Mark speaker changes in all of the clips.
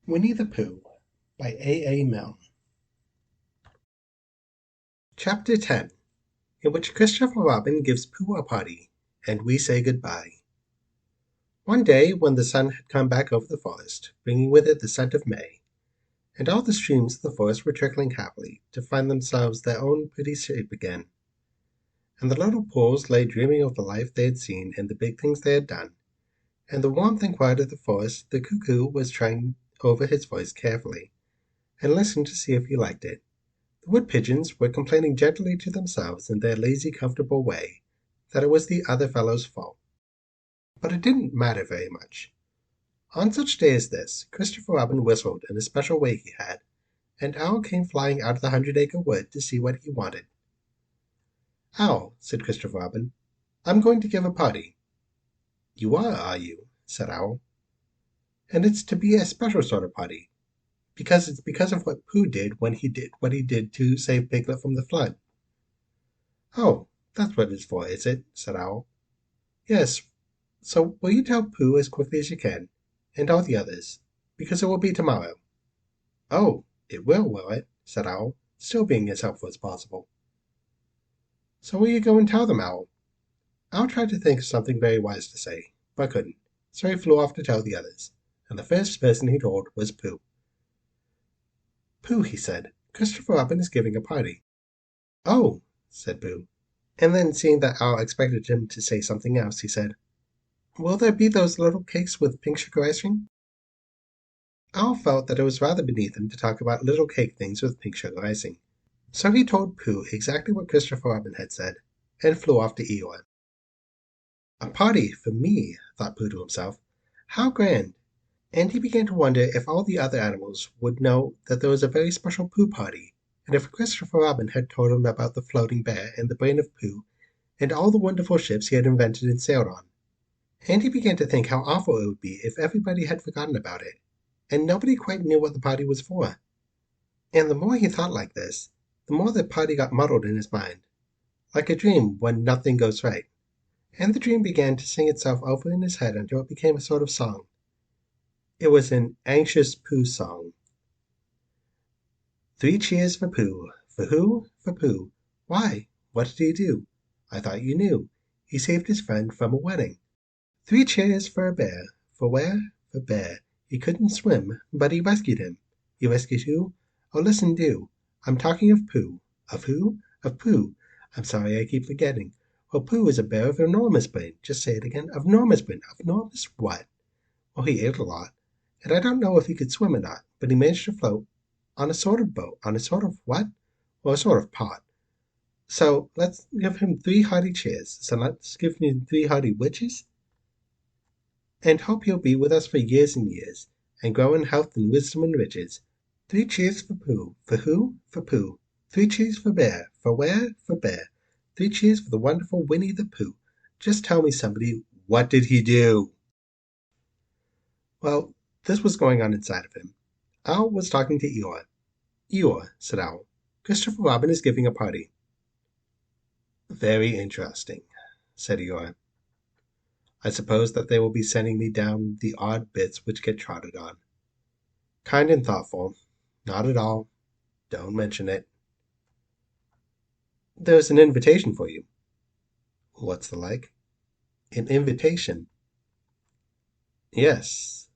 Speaker 1: Winnie-the-Pooh by A. Milne. Chapter 10, in which Christopher Robin gives Pooh a party, and we say goodbye. One day, when the sun had come back over the forest, bringing with it the scent of May, and all the streams of the forest were trickling happily to find themselves their own pretty shape again, and the little pools lay dreaming of the life they had seen and the big things they had done, and the warmth and quiet of the forest, the cuckoo was trying over his voice carefully, and listened to see if he liked it. The wood pigeons were complaining gently to themselves in their lazy, comfortable way that it was the other fellow's fault. But it didn't matter very much. On such day as this, Christopher Robin whistled in a special way he had, and Owl came flying out of the 100-acre wood to see what he wanted. "Owl," said Christopher Robin, "I'm going to give a party." "You are you?" said Owl. "And it's to be a special sort of party. It's because of what Pooh did when he did what he did to save Piglet from the flood." "Oh, that's what it's for, is it?" said Owl. "Yes. So will you tell Pooh as quickly as you can, and all the others, because it will be tomorrow." "Oh, it will it?" said Owl, still being as helpful as possible. "So will you go and tell them, Owl?" Owl tried to think of something very wise to say, but couldn't, so he flew off to tell the others, and the first person he told was Pooh. "Pooh," he said, "Christopher Robin is giving a party." "Oh," said Pooh, and then, seeing that Owl expected him to say something else, he said, "Will there be those little cakes with pink sugar icing?" Owl felt that it was rather beneath him to talk about little cake things with pink sugar icing, so he told Pooh exactly what Christopher Robin had said, and flew off to Eeyore. "A party for me," thought Pooh to himself. "How grand!" And he began to wonder if all the other animals would know that there was a very special Pooh party, and if Christopher Robin had told him about the floating bear and the brain of Pooh, and all the wonderful ships he had invented and sailed on. And he began to think how awful it would be if everybody had forgotten about it, and nobody quite knew what the party was for. And the more he thought like this, the more the party got muddled in his mind, like a dream when nothing goes right. And the dream began to sing itself over in his head until it became a sort of song. It was an anxious Pooh song. "Three cheers for Pooh. For who? For Pooh. Why, what did he do? I thought you knew. He saved his friend from a wedding. Three cheers for a bear. For where? For Bear. He couldn't swim, but he rescued him. He rescued who? Oh, listen, do. I'm talking of Pooh. Of who? Of Pooh. I'm sorry I keep forgetting. Well, Pooh is a bear of enormous brain. Just say it again. Of enormous brain. Of enormous what? Well, he ate a lot, and I don't know if he could swim or not, but he managed to float on a sort of boat. On a sort of what? Well, a sort of pot. So let's give him three hearty cheers. So let's give him three hearty witches, and hope he'll be with us for years and years, and grow in health and wisdom and riches. Three cheers for Pooh. For who? For Pooh. Three cheers for Bear. For where? For Bear. Three cheers for the wonderful Winnie-the-Pooh. Just tell me, somebody, what did he do?" Well, this was going on inside of him. Owl was talking to Eeyore. "Eeyore," said Owl, "Christopher Robin is giving a party." "Very interesting," said Eeyore. "I suppose that they will be sending me down the odd bits which get trotted on. Kind and thoughtful. Not at all. Don't mention it. There's an invitation for you." "What's the like?" "An invitation." "Yes,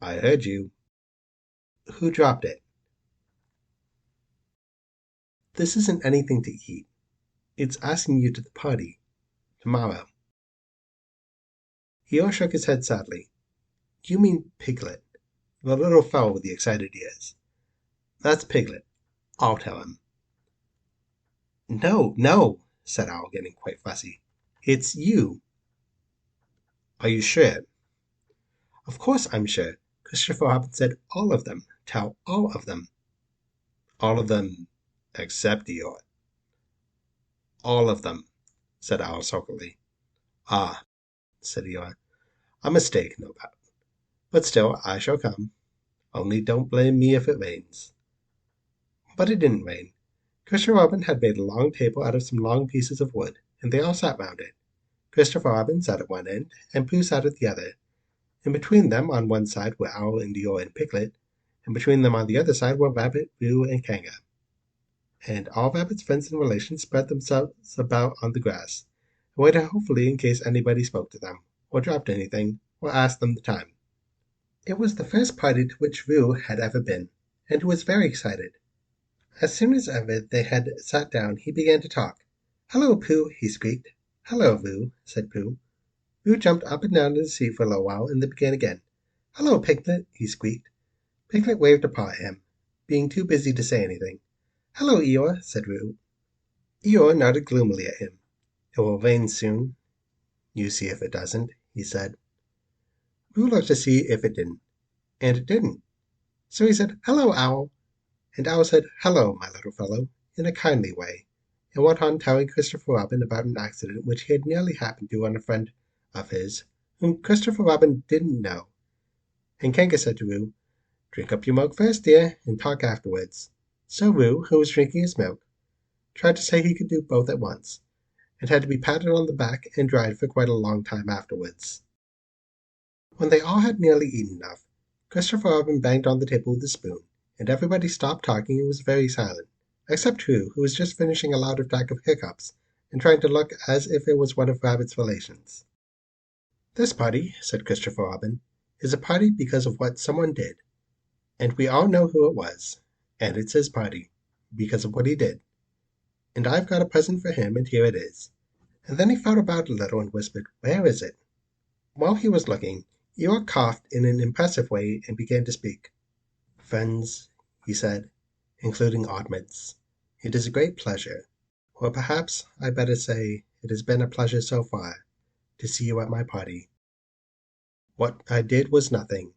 Speaker 1: I heard you." "Who dropped it?" "This isn't anything to eat. It's asking you to the party. Tomorrow." Eeyore shook his head sadly. "You mean Piglet, the little fellow with the excited ears." "That's Piglet. I'll tell him." "No, no," said Owl, getting quite fussy. "It's you." "Are you sure?" "Of course I'm sure. Christopher Robin said all of them. Tell all of them." "All of them except Eeyore." "All of them," said Owl sulkily. "Ah," said Eeyore, "a mistake, no doubt. But still I shall come. Only don't blame me if it rains." But it didn't rain. Christopher Robin had made a long table out of some long pieces of wood, and they all sat round it. Christopher Robin sat at one end, and Pooh sat at the other, and between them on one side were Owl and Eeyore and Piglet, and between them on the other side were Rabbit, Boo, and Kanga. And all Rabbit's friends and relations spread themselves about on the grass, and waited hopefully in case anybody spoke to them, or dropped anything, or asked them the time. It was the first party to which Roo had ever been, and he was very excited. As soon as ever they had sat down, he began to talk. "Hello, Pooh," he squeaked. "Hello, Roo," said Pooh. Roo jumped up and down in his seat for a little while, and then began again. "Hello, Piglet," he squeaked. Piglet waved a paw at him, being too busy to say anything. "Hello, Eeyore," said Roo. Eeyore nodded gloomily at him. "It will rain soon. You see if it doesn't," he said. Roo looked to see if it didn't, and it didn't. So he said, "Hello, Owl." And Owl said, "Hello, my little fellow," in a kindly way, and went on telling Christopher Robin about an accident which had nearly happened to a friend of his, whom Christopher Robin didn't know. And Kanga said to Roo, "Drink up your milk first, dear, and talk afterwards." So Roo, who was drinking his milk, tried to say he could do both at once, and had to be patted on the back and dried for quite a long time afterwards. When they all had nearly eaten enough, Christopher Robin banged on the table with a spoon, and everybody stopped talking and was very silent, except Roo, who was just finishing a loud attack of hiccups and trying to look as if it was one of Rabbit's relations. "This party," said Christopher Robin, "is a party because of what someone did, and we all know who it was, and it's his party, because of what he did. And I've got a present for him, and here it is." And then he felt about a little and whispered, "Where is it?" While he was looking, Eeyore coughed in an impressive way and began to speak. "Friends," he said, including oddments, "it is a great pleasure, or perhaps I better say it has been a pleasure so far, to see you at my party. What I did was nothing.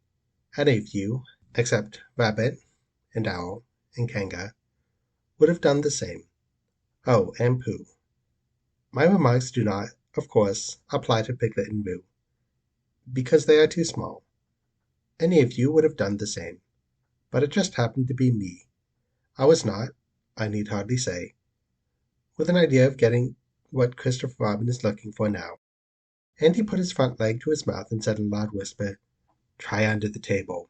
Speaker 1: Any of you, except Rabbit and Owl and Kanga, would have done the same. Oh, and Pooh. My remarks do not, of course, apply to Piglet and Roo, because they are too small. Any of you would have done the same, but it just happened to be me. I was not, I need hardly say, with an idea of getting what Christopher Robin is looking for now." And he put his front leg to his mouth and said in a loud whisper, "Try under the table."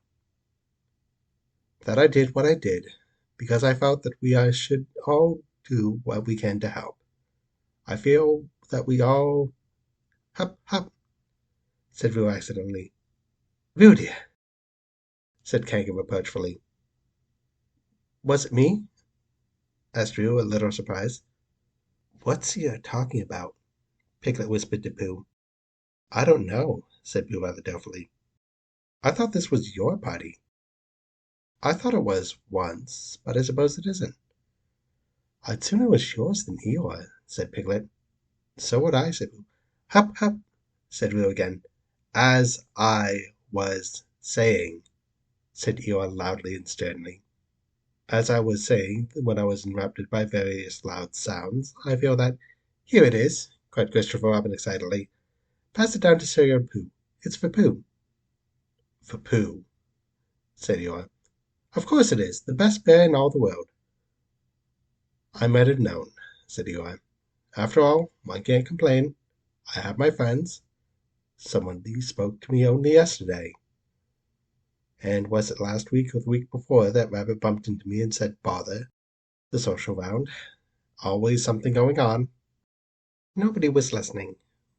Speaker 1: That I did what I did, because I felt that should all do what we can to help. I feel that we all... Hup, hup, said Roo accidentally. "Roo, dear," said Kanga reproachfully. "Was it me?" asked Roo, a little surprised. "What's he talking about?" Piglet whispered to Pooh. "I don't know," said Pooh rather doubtfully. "I thought this was your party." "I thought it was once, but I suppose it isn't." "I'd sooner it was yours than Eeyore," said Piglet. "So would I," said Pooh. "Hup, hup," said Roo again. "As I was saying," said Eeyore loudly and sternly. "As I was saying, when I was interrupted by various loud sounds, I feel that—" "Here it is!" cried Christopher Robin excitedly. "Pass it down to Sir Pooh. It's for Pooh." "For Pooh," said Eeyore. "Of course it is. The best bear in all the world." "I might have known," said Eeyore. "After all, one can't complain. I have my friends. Somebody spoke to me only yesterday. And was it last week or the week before that Rabbit bumped into me and said, 'Bother, the social round. Always something going on.'" Nobody was listening,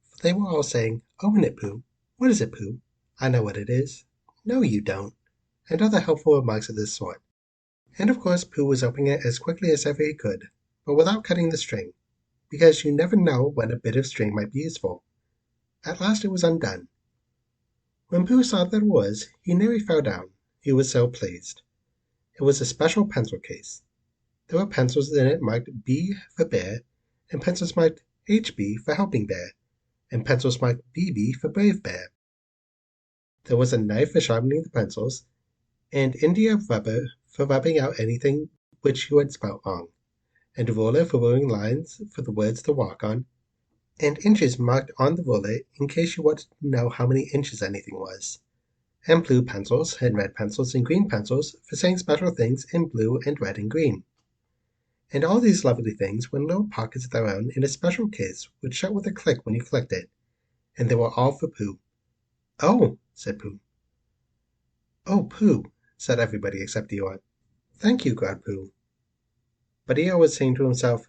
Speaker 1: for they were all saying, "Open it, Pooh. What is it, Pooh? I know what it is. No, you don't," and other helpful remarks of this sort. And of course Pooh was opening it as quickly as ever he could, but without cutting the string, because you never know when a bit of string might be useful. At last it was undone. When Pooh saw that it was, he nearly fell down, he was so pleased. It was a special pencil case. There were pencils in it marked B for Bear, and pencils marked HB for Helping Bear, and pencils marked BB for Brave Bear. There was a knife for sharpening the pencils, and India rubber for rubbing out anything which you had spelt wrong, and a ruler for ruling lines for the words to walk on, and inches marked on the ruler in case you wanted to know how many inches anything was, and blue pencils and red pencils and green pencils for saying special things in blue and red and green. And all these lovely things were in little pockets of their own in a special case which shut with a click when you clicked it, and they were all for Pooh. "Oh," said Pooh. "Oh, Pooh," said everybody except Eeyore. Thank you, growled Pooh. But Eeyore was saying to himself,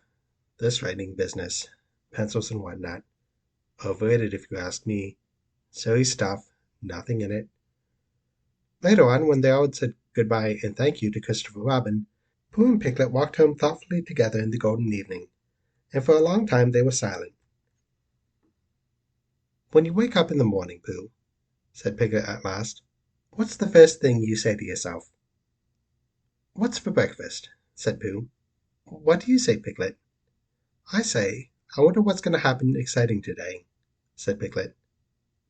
Speaker 1: this writing business, pencils and whatnot, overrated if you ask me. Silly stuff, nothing in it. Later on, when they all had said goodbye and thank you to Christopher Robin, Pooh and Piglet walked home thoughtfully together in the golden evening, and for a long time they were silent. When you wake up in the morning, Pooh, said Piglet at last, what's the first thing you say to yourself? What's for breakfast? Said Pooh. What do you say, Piglet? I say, I wonder what's going to happen exciting today, said Piglet.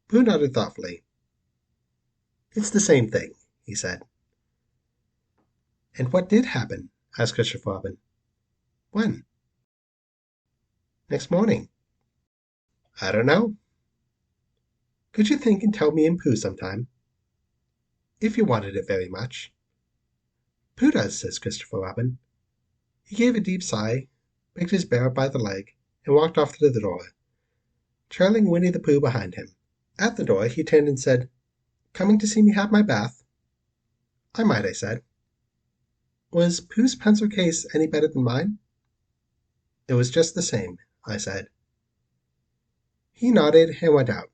Speaker 1: Pooh nodded thoughtfully. It's the same thing, he said. And what did happen? Asked Christopher Robin. When? Next morning. I don't know. Could you think and tell me and Pooh sometime? If you wanted it very much. Pooh does, says Christopher Robin. He gave a deep sigh, picked his bear up by the leg, and walked off to the door, trailing Winnie-the-Pooh behind him. At the door he turned and said, Coming to see me have my bath? I might, I said. Was Pooh's pencil case any better than mine? It was just the same, I said. He nodded and went out,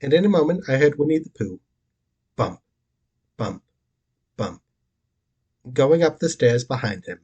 Speaker 1: and in a moment I heard Winnie-the-Pooh, bump, bump, bump, going up the stairs behind him.